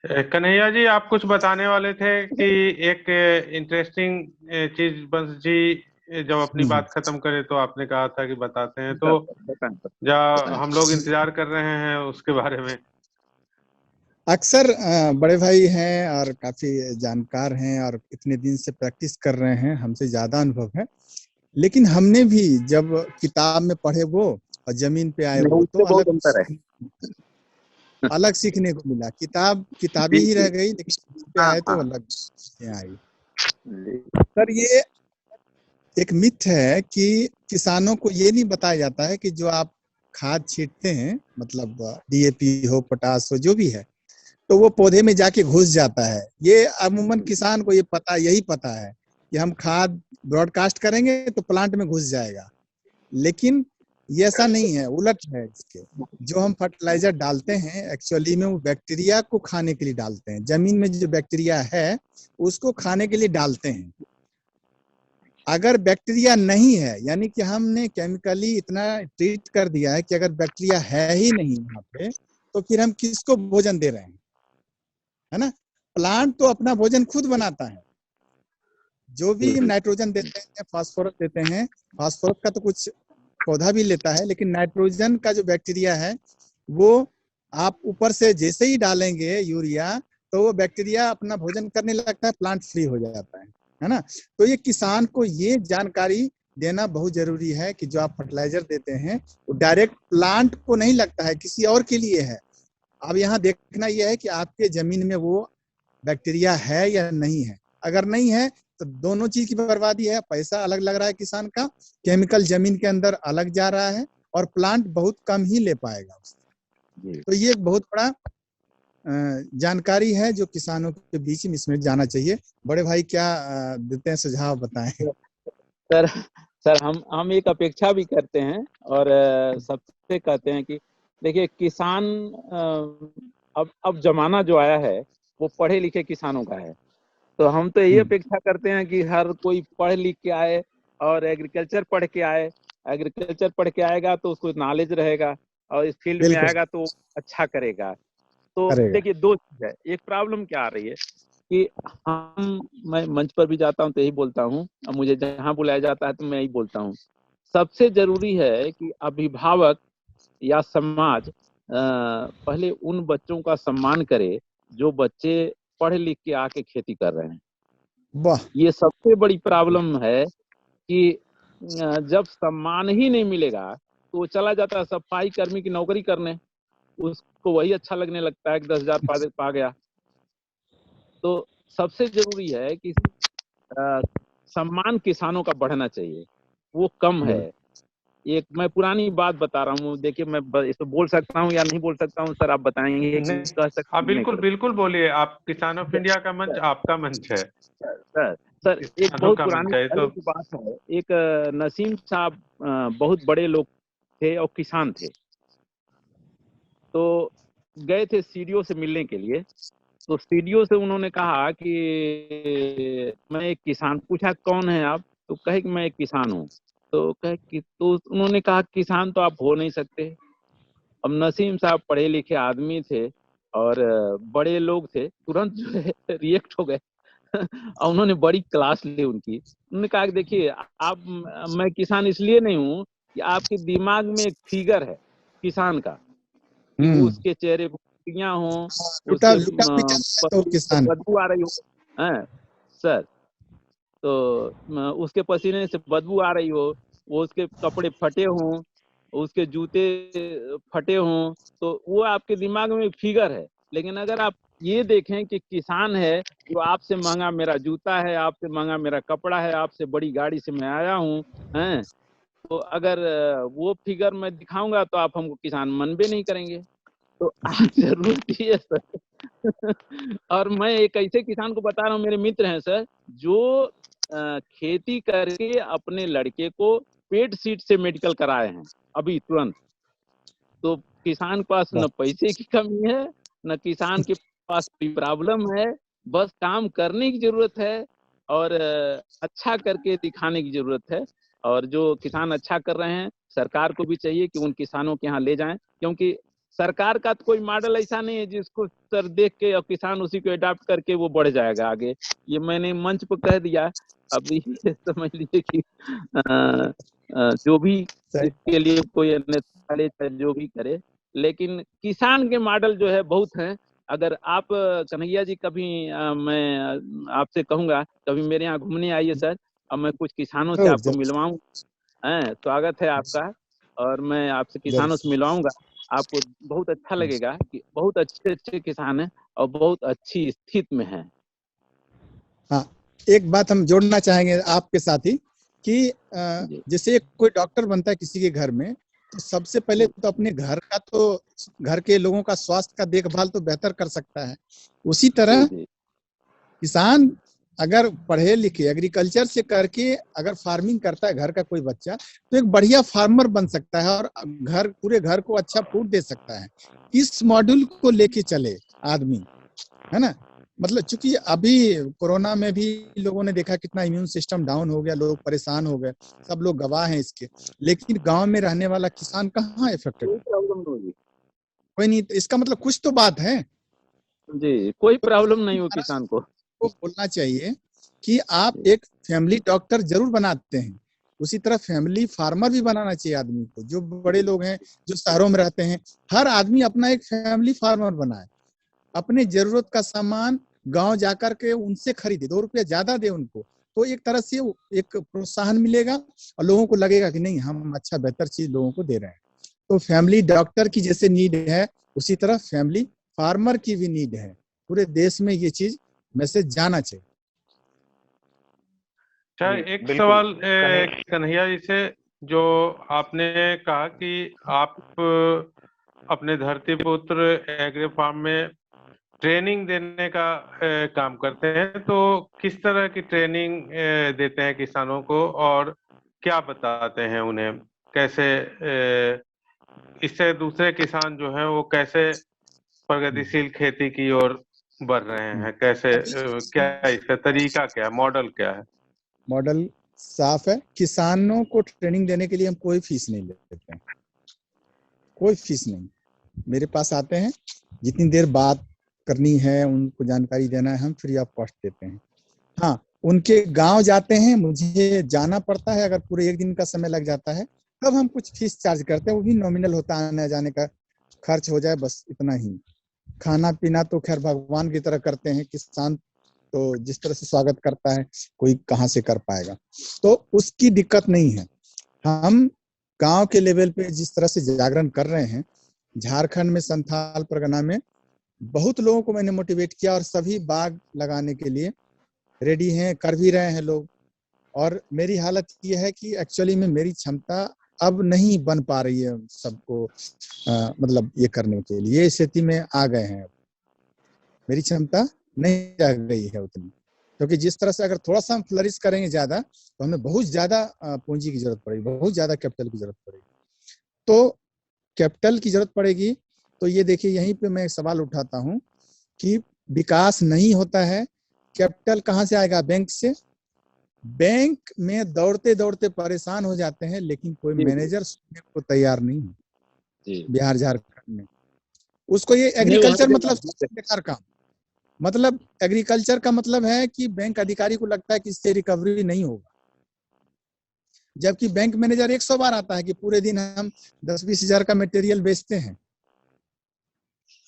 कन्हैया जी आप कुछ बताने वाले थे कि एक इंटरेस्टिंग चीज, बंस जी जब अपनी बात खत्म करे तो आपने कहा था कि बताते हैं, तो जा हम लोग इंतजार कर रहे हैं उसके बारे में। अक्सर बड़े भाई हैं और काफी जानकार हैं और इतने दिन से प्रैक्टिस कर रहे हैं, हमसे ज्यादा अनुभव है, लेकिन हमने भी जब किताब में पढ़े वो और जमीन पे आए वो, तो बहुत अंतर है। अलग सीखने को मिला। किताबी ही रह गई, लेकिन जमीन पे आए तो अलग आई। सर ये एक मिथ है कि किसानों को ये नहीं बताया जाता है कि जो आप खाद छींटते हैं, मतलब DAP हो, पोटास हो, जो भी है, तो वो पौधे में जाके घुस जाता है। ये अमूमन किसान को ये यही पता है कि हम खाद ब्रॉडकास्ट करेंगे तो प्लांट में घुस जाएगा, लेकिन ये ऐसा नहीं है, उलट है इसके। जो हम फर्टिलाइजर डालते हैं एक्चुअली में वो बैक्टीरिया को खाने के लिए डालते हैं। जमीन में जो बैक्टीरिया है उसको खाने के लिए डालते हैं। अगर बैक्टीरिया नहीं है, यानी कि हमने केमिकली इतना ट्रीट कर दिया है कि अगर बैक्टीरिया है ही नहीं यहाँ पे, तो फिर हम किसको भोजन दे रहे हैं, है ना। प्लांट तो अपना भोजन खुद बनाता है। जो भी नाइट्रोजन देते हैं, फास्फोरस देते हैं, फास्फोरस का तो कुछ पौधा भी लेता है, लेकिन नाइट्रोजन का जो बैक्टीरिया है वो आप ऊपर से जैसे ही डालेंगे यूरिया, तो वो बैक्टीरिया अपना भोजन करने लगता है, प्लांट फ्री हो जाता है ना। तो ये किसान को ये जानकारी देना बहुत जरूरी है कि जो आप फर्टिलाइजर देते हैं वो डायरेक्ट प्लांट को नहीं लगता है, किसी और के लिए है। अब यहाँ देखना यह है कि आपके जमीन में वो बैक्टीरिया है या नहीं है। अगर नहीं है तो दोनों चीज की बर्बादी है, पैसा अलग लग रहा है किसान का, केमिकल जमीन के अंदर अलग जा रहा है, और प्लांट बहुत कम ही ले पाएगा उससे। तो ये एक बहुत बड़ा जानकारी है जो किसानों के बीच में इसमें जाना चाहिए। बड़े भाई क्या देते हैं सुझाव, बताएं। सर हम एक अपेक्षा भी करते हैं और सबसे कहते हैं कि देखिए किसान, अब जमाना जो आया है वो पढ़े लिखे किसानों का है। तो हम तो यही अपेक्षा करते हैं कि हर कोई पढ़ लिख के आए और एग्रीकल्चर पढ़ के आए। एग्रीकल्चर पढ़ के आएगा तो उसको नॉलेज रहेगा और इस फील्ड में आएगा तो अच्छा करेगा। तो देखिए दो चीज है, एक प्रॉब्लम क्या आ रही है कि मैं मंच पर भी जाता हूँ तो यही बोलता हूँ, और मुझे जहाँ बुलाया जाता है तो मैं यही बोलता हूँ, सबसे जरूरी है कि अभिभावक या समाज पहले उन बच्चों का सम्मान करे जो बच्चे पढ़ लिख के आके खेती कर रहे हैं। वाह, ये सबसे बड़ी प्रॉब्लम है कि जब सम्मान ही नहीं मिलेगा तो वो चला जाता है सफाई कर्मी की नौकरी करने, उसको वही अच्छा लगने लगता है कि 10,000 पा गया। तो सबसे जरूरी है कि सम्मान किसानों का बढ़ना चाहिए, वो कम है। एक मैं पुरानी बात बता रहा हूँ, देखिए मैं इसको बोल सकता हूँ या नहीं बोल सकता हूँ सर, आप बताएंगे। कह सकते आप बिल्कुल बोलिए, आप किसान ऑफ इंडिया का मंच आपका मंच है सर एक बहुत पुरानी बात है। एक नसीम साहब बहुत बड़े लोग थे और किसान थे, तो गए थे सीडीओ से मिलने के लिए। तो सीडीओ से उन्होंने कहा कि मैं एक किसान, पूछा कौन है आप, तो कहे कि मैं एक किसान हूँ। तो कहे कि, तो उन्होंने कहा किसान तो आप हो नहीं सकते। अब नसीम साहब पढ़े लिखे आदमी थे और बड़े लोग थे, तुरंत जो है रिएक्ट हो गए और उन्होंने बड़ी क्लास ली उनकी। उन्होंने कहा कि देखिए आप, मैं किसान इसलिए नहीं हूँ कि आपके दिमाग में एक फिगर है किसान का, कि उसके चेहरे पर हो, उसके बदबू आ रही हो सर, तो उसके पसीने से बदबू आ रही हो, वो उसके कपड़े फटे हों, उसके जूते फटे हों, तो वो आपके दिमाग में फिगर है। लेकिन अगर आप ये देखें कि किसान है जो आपसे महंगा मेरा जूता है, आपसे महंगा मेरा कपड़ा है, आपसे बड़ी गाड़ी से मैं आया हूँ, हैं, तो अगर वो फिगर मैं दिखाऊंगा तो आप हमको किसान मानबे नहीं करेंगे। तो जरूरत ही है सर। और मैं एक ऐसे किसान को बता रहा हूँ, मेरे मित्र हैं सर, जो खेती करके अपने लड़के को पेड सीट से मेडिकल कराए हैं अभी तुरंत। तो किसान के पास न पैसे की कमी है, न किसान के पास कोई प्रॉब्लम है, बस काम करने की जरूरत है और अच्छा करके दिखाने की जरूरत है। और जो किसान अच्छा कर रहे हैं, सरकार को भी चाहिए कि उन किसानों के यहाँ ले जाएं, क्योंकि सरकार का तो कोई मॉडल ऐसा नहीं है जिसको सर देख के और किसान उसी को अडॉप्ट करके वो बढ़ जाएगा आगे। ये मैंने मंच पर कह दिया, अभी समझ लीजिए कि जो भी इसके लिए कोई अन्यथा ले, जो भी करे, लेकिन किसान के मॉडल जो है बहुत हैं। अगर आप कन्हैया जी कभी मैं आपसे कहूंगा कभी मेरे यहाँ घूमने आइए सर, और मैं कुछ किसानों से आपको मिलवाऊं। स्वागत है आपका, और मैं आपसे किसानों से मिलवाऊंगा। आपको बहुत अच्छा लगेगा कि बहुत अच्छे अच्छे किसान हैं और बहुत अच्छी स्थिति में हैं। हाँ, एक बात हम जोड़ना चाहेंगे आपके साथ ही कि जैसे कोई डॉक्टर बनता है किसी के घर में, तो सबसे पहले तो अपने घर का, तो घर के लोगों का स्वास्थ्य का देखभाल तो बेहतर कर सकता है। उसी तरह किसान अगर पढ़े लिखे एग्रीकल्चर से करके अगर फार्मिंग करता है घर का कोई बच्चा, तो एक बढ़िया फार्मर बन सकता है और पूरे घर को अच्छा फूड दे सकता है। इस मॉड्यूल को लेके चले आदमी, है ना। मतलब चूंकि अभी कोरोना में भी लोगों ने देखा कितना इम्यून सिस्टम डाउन हो गया, लोग परेशान हो गए, सब लोग गवाह हैं इसके। लेकिन गांव में रहने वाला किसान कहाँ इफेक्टेड? कोई नहीं। तो इसका मतलब कुछ तो बात है जी, कोई प्रॉब्लम नहीं हो किसान को। बोलना चाहिए कि आप एक फैमिली डॉक्टर जरूर बनाते हैं, उसी तरह फैमिली फार्मर भी बनाना चाहिए आदमी को। जो बड़े लोग हैं जो शहरों में रहते हैं, हर आदमी अपना एक फैमिली फार्मर बनाए, अपने जरूरत का सामान गांव जाकर के उनसे खरीदे, 2 रुपया ज्यादा दे उनको, तो एक तरह से एक प्रोत्साहन मिलेगा और लोगों को लगेगा कि नहीं, हम अच्छा बेहतर चीज लोगों को दे रहे हैं। तो फैमिली डॉक्टर की जैसे नीड है, उसी तरह फैमिली फार्मर की भी नीड है। पूरे देश में ये चीज मैसेज जाना चाहिए। एक सवाल कन्हैया जी से, जो आपने कहा कि आप अपने धरती पुत्र एग्री फार्म में ट्रेनिंग देने का काम करते हैं, तो किस तरह की ट्रेनिंग देते हैं किसानों को और क्या बताते हैं उन्हें? कैसे इससे दूसरे किसान जो हैं वो कैसे प्रगतिशील खेती की ओर बढ़ रहे हैं? कैसे क्या इसका तरीका क्या है, मॉडल क्या है? मॉडल साफ है। किसानों को ट्रेनिंग देने के लिए हम कोई फीस नहीं लेते हैं, कोई फीस नहीं। मेरे पास आते हैं, जितनी देर बात करनी है, उनको जानकारी देना है, हम फ्री ऑफ कॉस्ट देते हैं। हाँ, उनके गांव जाते हैं, मुझे जाना पड़ता है, अगर पूरे 1 दिन का समय लग जाता है तब हम कुछ फीस चार्ज करते हैं, वो भी नॉमिनल होता है, आने जाने का खर्च हो जाए, बस इतना ही। खाना पीना तो खैर भगवान की तरह करते हैं, किसान तो जिस तरह से स्वागत करता है कोई कहाँ से कर पाएगा, तो उसकी दिक्कत नहीं है। हम गांव के लेवल पे जिस तरह से जागरण कर रहे हैं, झारखंड में संथाल परगना में बहुत लोगों को मैंने मोटिवेट किया और सभी बाग लगाने के लिए रेडी हैं, कर भी रहे हैं लोग। और मेरी हालत ये है कि एक्चुअली में मेरी क्षमता अब नहीं बन पा रही है सबको मतलब ये करने के लिए, ये स्थिति में आ गए हैं। मेरी क्षमता नहीं रह गई है उतनी, क्योंकि जिस तरह से अगर थोड़ा सा हम फ्लरिश करेंगे ज्यादा, तो हमें बहुत ज्यादा पूंजी की जरूरत पड़ेगी, बहुत ज्यादा कैपिटल की जरूरत पड़ेगी। तो कैपिटल की जरूरत पड़ेगी, तो ये देखिए यहीं पे मैं एक सवाल उठाता हूँ कि विकास नहीं होता है, कैपिटल कहाँ से आएगा? बैंक से। बैंक में दौड़ते दौड़ते परेशान हो जाते हैं, लेकिन कोई मैनेजर सुनने को तैयार नहीं है बिहार झारखंड में। उसको ये एग्रीकल्चर मतलब बेकार काम, मतलब एग्रीकल्चर का मतलब है कि बैंक अधिकारी को लगता है कि इससे रिकवरी नहीं होगा, जबकि बैंक मैनेजर 100 बार आता है कि पूरे दिन हम 10-20 हजार का मटेरियल बेचते हैं।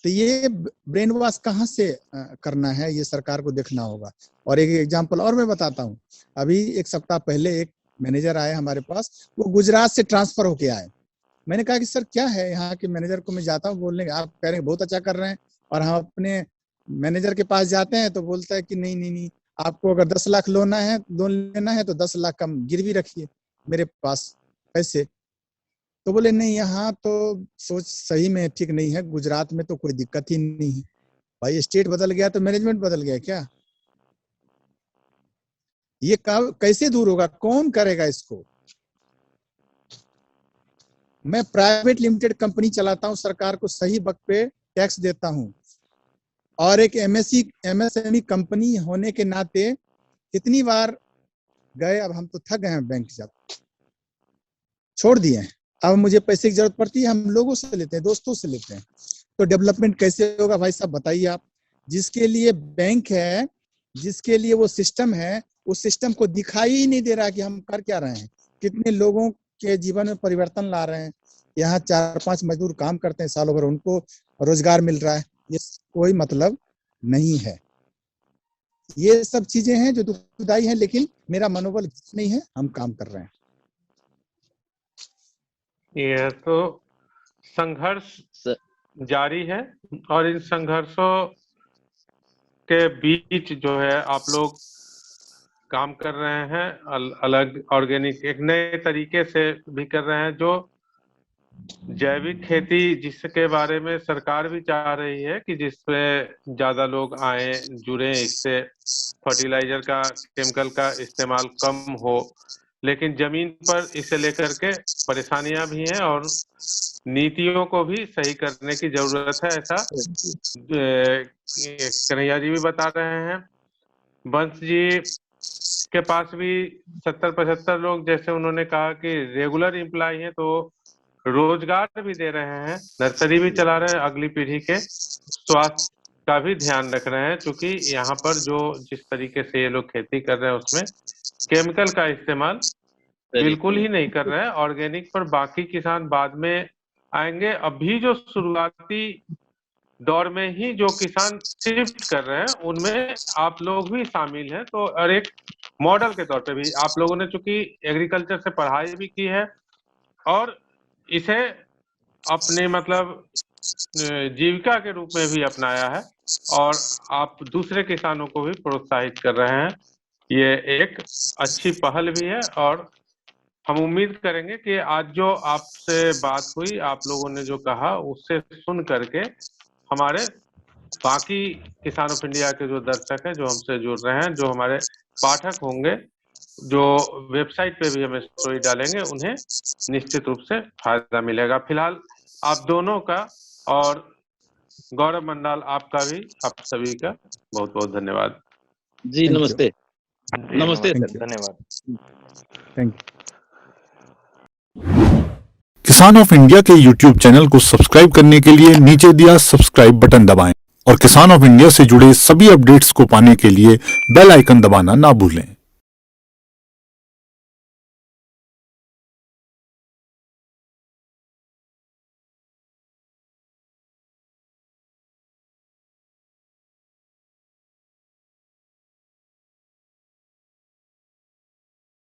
तो ये ब्रेन वॉश कहाँ से करना है, ये सरकार को देखना होगा। और एक एग्जांपल और मैं बताता हूँ। अभी 1 सप्ताह पहले एक मैनेजर आए हमारे पास, वो गुजरात से ट्रांसफर होके आए। मैंने कहा कि सर क्या है, यहाँ के मैनेजर को मैं जाता हूँ बोलने, आप कह रहे हैं बहुत अच्छा कर रहे हैं, और हम अपने मैनेजर के पास जाते हैं तो बोलता है कि नहीं नहीं नहीं, आपको अगर 10 लाख लोन लेना है तो 10 लाख कम गिरवी रखिए मेरे पास पैसे। तो बोले नहीं, यहाँ तो सोच सही में ठीक नहीं है, गुजरात में तो कोई दिक्कत ही नहीं है। भाई स्टेट बदल गया तो मैनेजमेंट बदल गया क्या? ये कैसे दूर होगा, कौन करेगा इसको? मैं प्राइवेट लिमिटेड कंपनी चलाता हूं, सरकार को सही वक्त पे टैक्स देता हूं, और एक एमएसएमई कंपनी होने के नाते कितनी बार गए, अब हम तो थक गए हैं, बैंक जब छोड़ दिए हैं, अब मुझे पैसे की जरूरत पड़ती है, हम लोगों से लेते हैं, दोस्तों से लेते हैं। तो डेवलपमेंट कैसे होगा भाई साहब बताइए आप? जिसके लिए बैंक है, जिसके लिए वो सिस्टम है, उस सिस्टम को दिखाई ही नहीं दे रहा कि हम कर क्या रहे हैं, कितने लोगों के जीवन में परिवर्तन ला रहे हैं। यहाँ 4-5 मजदूर काम करते हैं सालों भर, उनको रोजगार मिल रहा है, ये कोई मतलब नहीं है। ये सब चीजें हैं जो दुखदाई हैं, लेकिन मेरा मनोबल नहीं है, हम काम कर रहे हैं। ये तो संघर्ष जारी है, और इन संघर्षों के बीच जो है आप लोग काम कर रहे हैं, अलग ऑर्गेनिक एक नए तरीके से भी कर रहे हैं, जो जैविक खेती जिसके बारे में सरकार भी चाह रही है कि जिसमें ज्यादा लोग आए जुड़े, इससे फर्टिलाइजर का केमिकल का इस्तेमाल कम हो, लेकिन जमीन पर इसे लेकर के परेशानियां भी हैं और नीतियों को भी सही करने की जरूरत है, ऐसा कन्हैया जी भी बता रहे हैं। बंस जी के पास भी 70-75 लोग, जैसे उन्होंने कहा कि रेगुलर एम्प्लॉय हैं, तो रोजगार भी दे रहे हैं, नर्सरी भी चला रहे हैं, अगली पीढ़ी के स्वास्थ्य का भी ध्यान रख रहे हैं, क्योंकि यहाँ पर जो जिस तरीके से ये लोग खेती कर रहे हैं उसमें केमिकल का इस्तेमाल बिल्कुल ही नहीं कर रहे हैं। ऑर्गेनिक पर बाकी किसान बाद में आएंगे, अभी जो शुरुआती दौर में ही जो किसान शिफ्ट कर रहे हैं उनमें आप लोग भी शामिल हैं। तो और एक मॉडल के तौर पे भी आप लोगों ने चूंकि एग्रीकल्चर से पढ़ाई भी की है और इसे अपने मतलब जीविका के रूप में भी अपनाया है, और आप दूसरे किसानों को भी प्रोत्साहित कर रहे हैं, ये एक अच्छी पहल भी है। और हम उम्मीद करेंगे कि आज जो आपसे बात हुई, आप लोगों ने जो कहा उससे सुन करके हमारे बाकी किसान ऑफ इंडिया के जो दर्शक हैं, जो हमसे जुड़ रहे हैं, जो हमारे पाठक होंगे, जो वेबसाइट पे भी हम स्टोरी डालेंगे, उन्हें निश्चित रूप से फायदा मिलेगा। फिलहाल आप दोनों का और गौरव मंडाल आपका भी, आप सभी का बहुत बहुत धन्यवाद जी। नमस्ते। नमस्ते सर, धन्यवाद। Thank you. किसान ऑफ इंडिया के YouTube चैनल को सब्सक्राइब करने के लिए नीचे दिया सब्सक्राइब बटन दबाएं और किसान ऑफ इंडिया से जुड़े सभी अपडेट्स को पाने के लिए बेल आइकन दबाना ना भूलें।